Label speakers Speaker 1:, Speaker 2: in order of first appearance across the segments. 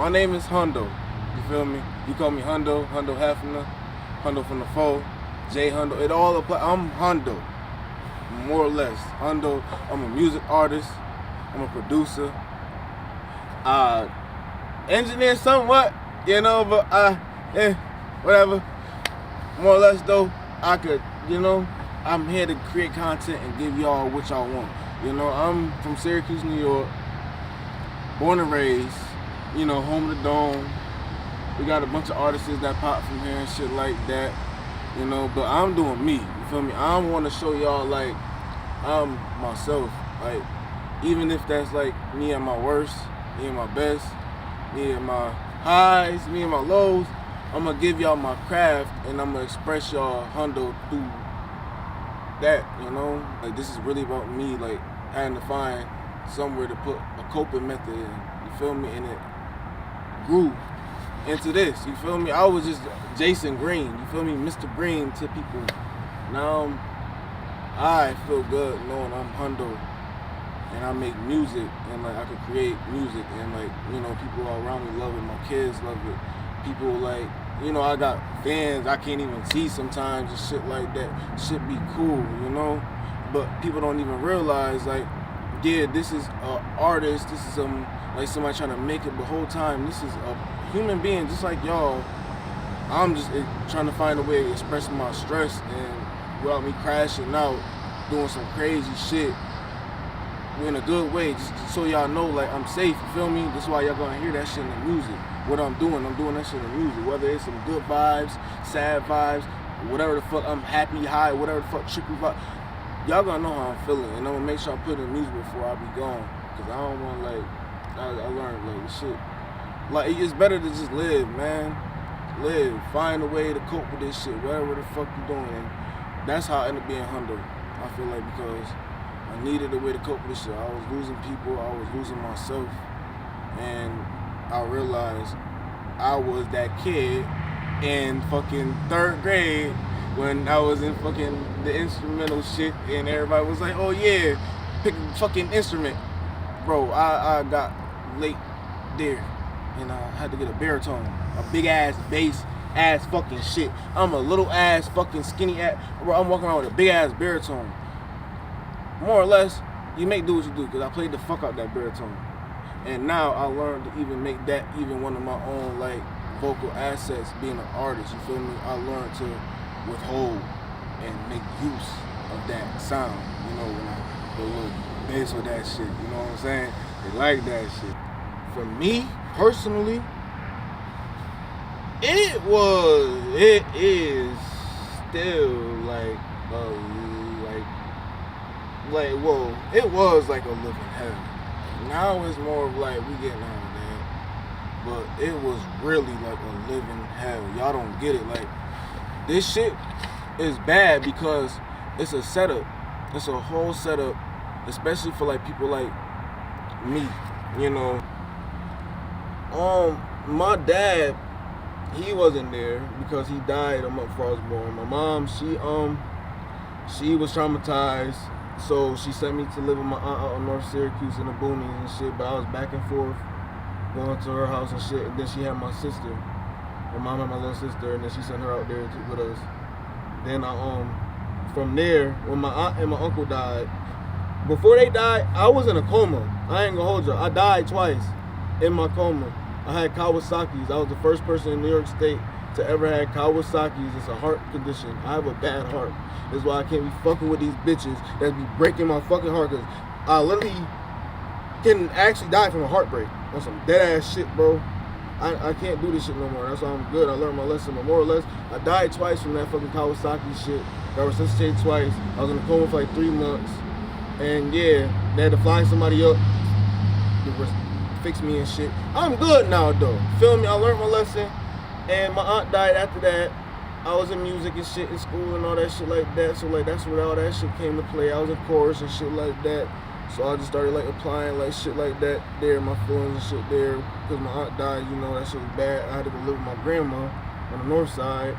Speaker 1: My name is Hunndo. You feel me? You call me Hunndo Hefner, Hunndo from the foe, J Hunndo. It all applies. I'm Hunndo, more or less. Hunndo. I'm a music artist. I'm a producer. Engineer somewhat, but whatever. More or less though, I could, I'm here to create content and give y'all what y'all want. I'm from Syracuse, New York, born and raised, home of the Dome. We got a bunch of artists that pop from here and shit like that, but I'm doing me, you feel me? I want to show y'all, like, I'm myself, like, even if that's, like, me at my worst, me at my best, me at my highs, me at my lows, I'm going to give y'all my craft, and I'm going to express y'all Hunndo through that, Like, this is really about me, like, having to find somewhere to put a coping method in, you feel me? And it grew into this, you feel me? I was just Jason Green, you feel me? Mr. Green to people. Now I feel good knowing I'm Hunndo, and I make music, and like I can create music, and like, people all around me love it, my kids love it. People like, I got fans I can't even see sometimes and shit like that. Shit be cool, but people don't even realize, like, yeah, this is an artist, this is like somebody trying to make it, but the whole time this is a human being just like y'all. I'm just trying to find a way to express my stress, and without me crashing out, doing some crazy shit in a good way, just so y'all know, like, I'm safe, you feel me? That's why y'all gonna hear that shit in the music. What I'm doing that shit in the music, whether it's some good vibes, sad vibes, whatever the fuck, I'm happy, high, whatever the fuck, trippy vibe. Y'all gonna know how I'm feeling, and I'm gonna make sure I put in music before I be gone, cause I don't want, like, I learned, like, shit. Like, it's better to just live, man. Live. Find a way to cope with this shit, whatever the fuck you doing. And that's how I ended up being Hunndo. I feel like, because I needed a way to cope with this shit. I was losing people, I was losing myself, and I realized I was that kid in fucking 3rd grade when I was in fucking the instrumental shit, and everybody was like, oh yeah, pick a fucking instrument. Bro, I got late there, and I had to get a baritone, a big ass bass ass fucking shit. I'm a little ass fucking skinny ass, bro, I'm walking around with a big ass baritone. More or less, you make do what you do, because I played the fuck out that baritone. And now I learned to even make that even one of my own, like, vocal assets, being an artist, you feel me? I learned to withhold and make use of that sound, when I go a little bass with that shit, you know what I'm saying? They like that shit. For me, personally, it is still like, whoa, it was like a living hell. Now it's more of like, we getting out of that. But it was really like a living hell. Y'all don't get it. Like, this shit is bad because it's a setup. It's a whole setup, especially for like people like me, My dad, he wasn't there because he died a month before I was born. My mom, she was traumatized. So she sent me to live with my aunt out in North Syracuse in the boonies and shit, but I was back and forth going to her house and shit, and then she had my sister. My mom had my little sister, and then she sent her out there with us. Then from there, when my aunt and my uncle died, before they died, I was in a coma. I ain't gonna hold you. I died twice in my coma. I had Kawasaki's. I was the first person in New York State to ever have Kawasaki's. It's a heart condition. I have a bad heart. That's why I can't be fucking with these bitches that be breaking my fucking heart, because I literally can actually die from a heartbreak. That's some dead ass shit, bro. I can't do this shit no more. That's why I'm good. I learned my lesson, but more or less, I died twice from that fucking Kawasaki shit. Got resuscitated twice. I was in a coma for like 3 months. And yeah, they had to fly somebody up to fix me and shit. I'm good now though. Feel me? I learned my lesson. And my aunt died after that. I was in music and shit in school and all that shit like that. So like, that's where all that shit came to play. I was in chorus and shit like that. So I just started like applying like shit like that there, my feelings and shit there. Because my aunt died, that shit was bad. I had to go live with my grandma on the north side.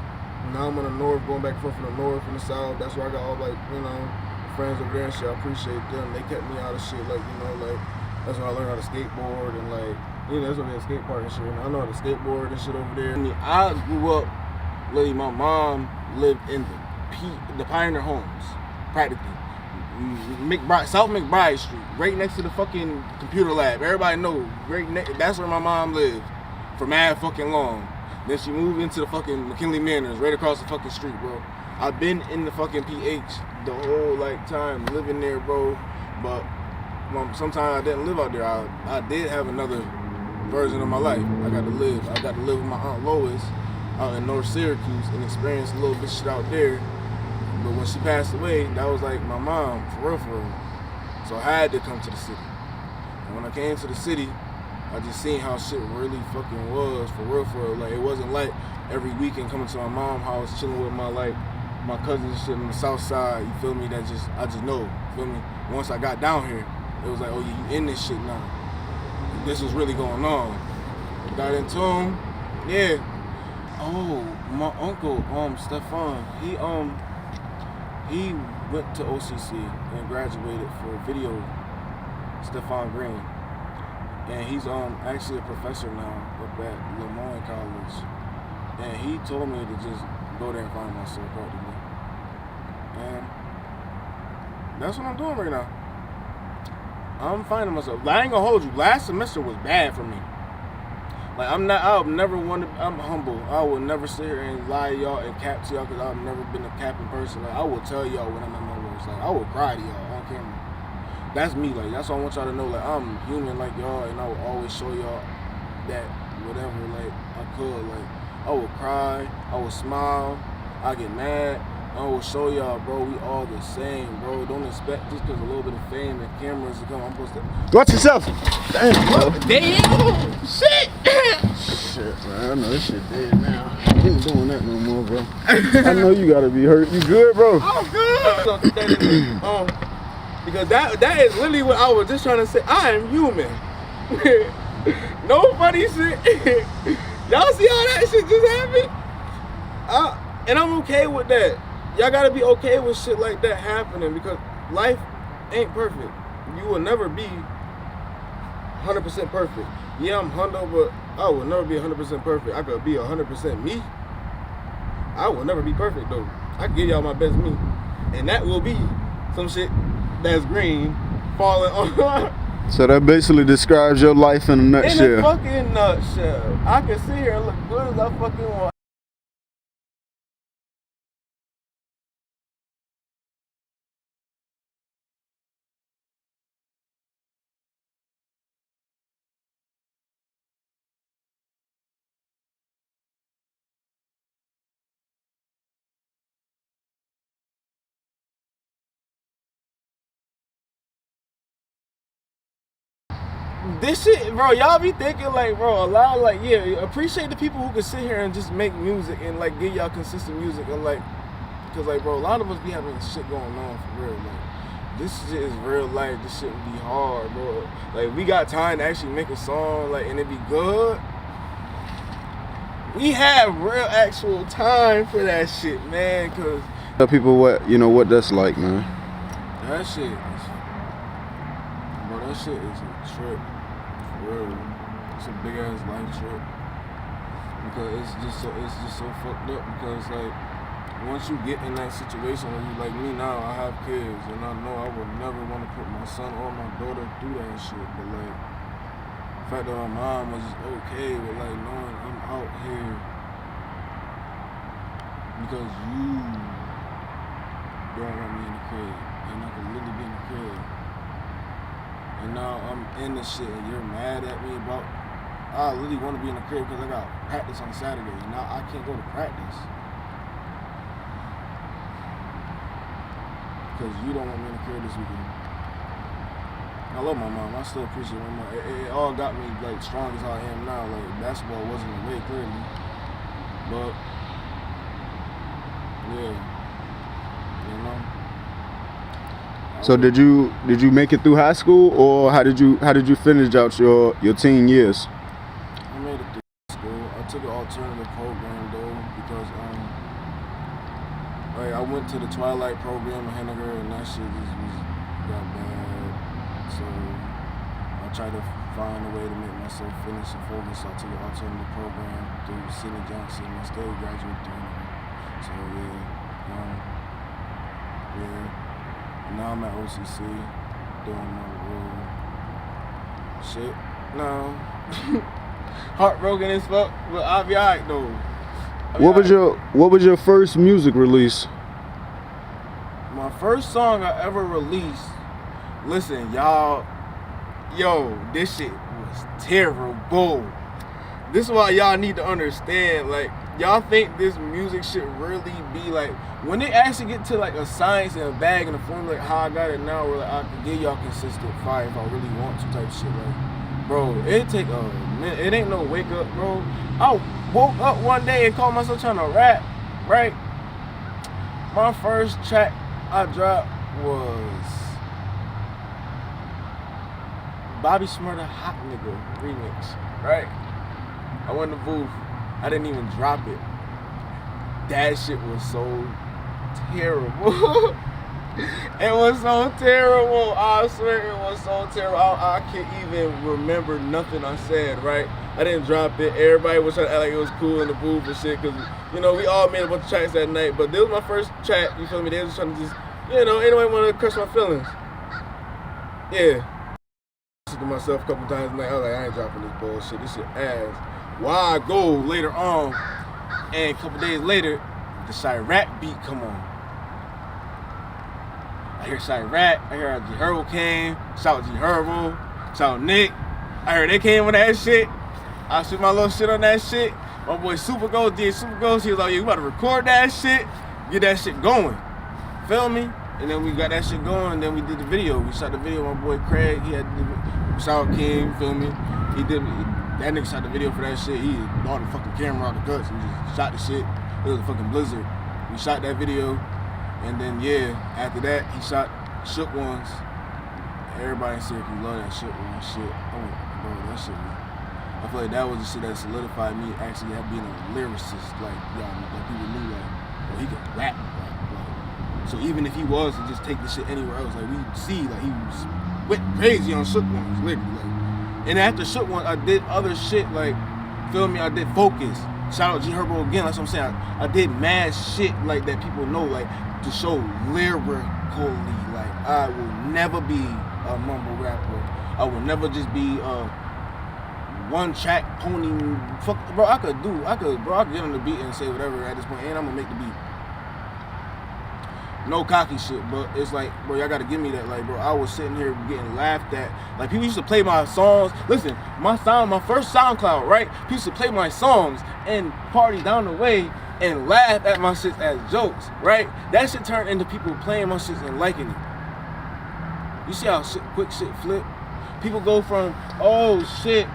Speaker 1: Now I'm on the north, going back and forth from the north and the south. That's where I got all like, friends over there and shit. I appreciate them. They kept me out of shit, like, like, that's when I learned how to skateboard and like, Yeah, that's what that skate park and shit. I know the skateboard and shit over there. I mean, I grew up, literally, my mom lived in the Pioneer Homes, practically. South McBride Street, right next to the fucking computer lab. Everybody knows, that's where my mom lived for mad fucking long. Then she moved into the fucking McKinley Manors, right across the fucking street, bro. I've been in the fucking PH the whole time living there, bro. But sometimes I didn't live out there. I did have another version of my life. I got to live with my Aunt Lois out in North Syracuse and experience a little bit of shit out there. But when she passed away, that was like my mom, for real, for real. So I had to come to the city. And when I came to the city, I just seen how shit really fucking was, for real, for real. Like, it wasn't like every weekend coming to my mom's house, chilling with my cousins and shit on the south side, you feel me? I just know, you feel me? Once I got down here, it was like, oh yeah, you in this shit now. This was really going on. Got into him, yeah. Oh, my uncle, Stefan, he went to OCC and graduated for video, Stefan Green. And he's actually a professor now up at Lemoyne College. And he told me to just go there and find myself practically. And that's what I'm doing right now. I'm finding myself. I ain't gonna hold you. Last semester was bad for me. Like, I'm humble. I will never sit here and lie to y'all and cap to y'all because I've never been a capping person. Like, I will tell y'all when I'm at my worst. Like, I will cry to y'all on camera. That's me. Like, that's what I want y'all to know. Like, I'm human like y'all, and I will always show y'all that whatever, like, I could. Like, I will cry. I will smile. I get mad. I will show y'all, bro, we all the same, bro. Don't expect just because a little bit of fame and cameras to come. I'm supposed to...
Speaker 2: Watch yourself!
Speaker 1: Damn, damn! Shit!
Speaker 2: Shit, man. I know this shit dead now. I ain't doing that no more, bro. I know you gotta be hurt. You good, bro?
Speaker 1: I'm good! Because that is literally what I was just trying to say. I am human. No funny shit. Y'all see how that shit just happened? And I'm okay with that. Y'all gotta be okay with shit like that happening because life ain't perfect. You will never be 100% perfect. Yeah, I'm Hunndo, but I will never be 100% perfect. I could be 100% me. I will never be perfect though. I can give y'all my best me. And that will be some shit that's green falling on.
Speaker 2: So that basically describes your life in a nutshell.
Speaker 1: In a fucking nutshell. I can sit here and look good as I fucking want. This shit, bro, y'all be thinking like, bro, appreciate the people who can sit here and just make music and like give y'all consistent music and like, cause like, bro, a lot of us be having shit going on for real. Like, this shit is real life. This shit be hard, bro. Like, we got time to actually make a song, like, and it be good. We have real actual time for that shit, man. Cause
Speaker 2: tell people what that's like, man.
Speaker 1: That shit is a trip. It's a big ass life trip because it's just so fucked up because like once you get in that situation where you like me now, I have kids and I know I would never want to put my son or my daughter through that shit, but like the fact that my mom was just okay with like knowing I'm out here because you don't want me in the crib and I could literally be in the crib. And now I'm in this shit and you're mad at me about, I really want to be in the crib because I got practice on Saturday. Now I can't go to practice. Because you don't want me in the crib this weekend. I love my mom. I still appreciate my mom. It all got me like strong as I am now. Like basketball wasn't the way clearly. But, yeah. You know?
Speaker 2: So did you make it through high school, or how did you finish out your teen years?
Speaker 1: I made it through school. I took an alternative program though because like I went to the Twilight program in Henniger and that shit just got bad. So I tried to find a way to make myself finish and focus. I took an alternative program through Sidney Johnson. I still graduate through it. So yeah. Now I'm at OCC doing my real shit. No. Heartbroken as fuck, but I'll be alright though.
Speaker 2: What was your first music release?
Speaker 1: My first song I ever released. Listen, y'all. Yo, this shit was terrible. This is why y'all need to understand. Like, y'all think this music should really be like, when they actually get to like a science and a bag and a formula, like how I got it now, where like I can give y'all consistent fire if I really want to type shit. Like, bro, it take a minute. It ain't no wake up, bro. I woke up one day and called myself trying to rap, right? My first track I dropped was Bobby Smurda Hot Nigga remix, right? I went in the booth. I didn't even drop it. That shit was so terrible. It was so terrible. I swear it was so terrible. I can't even remember nothing I said, right? I didn't drop it. Everybody was trying to act like it was cool in the booth and shit, because, you know, we all made a bunch of tracks that night, but this was my first track, you feel me? They was trying to just, you know, anybody want to crush my feelings. Yeah. I to myself a couple times tonight. I was like, I ain't dropping this bullshit. This shit ass. Why I go later on, and a couple days later, the Chirac beat come on. I hear Chirac, I hear G Herbo came, shout G Herbo, shout Nick. I heard they came with that shit. I shoot my little shit on that shit. My boy Super Ghost did Super Ghost. He was like, yeah, you about to record that shit, get that shit going. Feel me? And then we got that shit going, and then we did the video. We shot the video, my boy Craig, he had the shout King, feel me? That nigga shot the video for that shit. He bought the fucking camera out the guts and just shot the shit. It was a fucking blizzard. We shot that video, and then yeah, after that he shot Shook Ones. Everybody in Syracuse love that Shook Ones shit. Oh, bro, that shit. I feel like that was the shit that solidified me actually being a lyricist. Like, y'all, like people knew like, oh, he could rap. Like, so even if he was to just take the shit anywhere else, like we see like he was went crazy on Shook Ones, literally. Like, and after Shook Ones, I did other shit like, feel me? I did Focus. Shout out G Herbo again. That's what I'm saying. I did mad shit like that people know, like to show lyrically. Like I will never be a mumble rapper. I will never just be a one track pony. Fuck, bro. I could get on the beat and say whatever at this point, and I'm gonna make the beat. No cocky shit, but it's like, bro, y'all gotta give me that. Like, bro, I was sitting here getting laughed at. Like, people used to play my songs. Listen, my first SoundCloud, right? People used to play my songs and party down the way and laugh at my shit as jokes, right? That shit turned into people playing my shit and liking it. You see how quick shit flip? People go from, oh shit,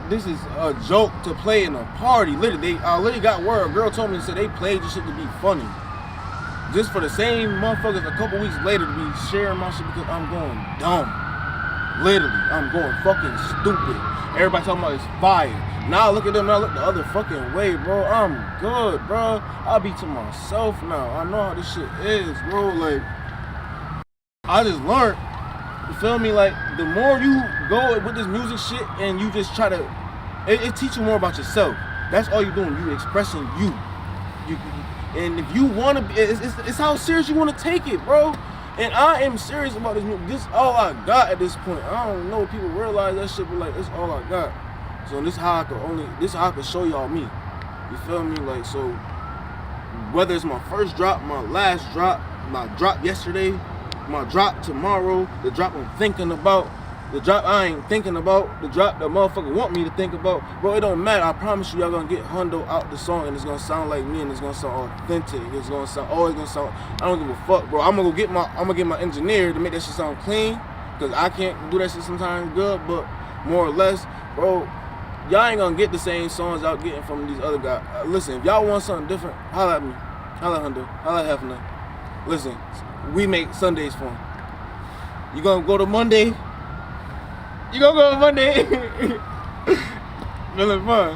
Speaker 1: this is a joke to play in a party. Literally, I literally got word. A girl told me and said they played this shit to be funny. Just for the same motherfuckers a couple weeks later to be sharing my shit because I'm going dumb. Literally, I'm going fucking stupid. Everybody talking about it's fire. Now I look at them, now I look the other fucking way, bro. I'm good, bro. I'll be to myself now. I know how this shit is, bro. Like, I just learned, you feel me? Like, the more you go with this music shit and you just try to, it teach you more about yourself. That's all you're doing. You expressing you. And if you want to be, it's how serious you want to take it, bro. And I am serious about this music. This is all I got at this point. I don't know if people realize that shit, but like, it's all I got. So this is how I can show y'all me. You feel me? Like, so whether it's my first drop, my last drop, my drop yesterday, my drop tomorrow, the drop I'm thinking about, the drop I ain't thinking about, the drop that motherfucker want me to think about, bro, it don't matter. I promise you, y'all gonna get Hunndo out the song, and it's gonna sound like me, and it's gonna sound authentic. It's gonna sound, I don't give a fuck, bro. I'm gonna get my engineer to make that shit sound clean, cause I can't do that shit sometimes good, but more or less, bro, y'all ain't gonna get the same songs y'all getting from these other guys. Listen, if y'all want something different, holla at me, holla at Hunndo, holla at Hefner. Listen, we make Sundays for 'em. You gonna go to Monday? You gonna go on Monday? Feeling fun.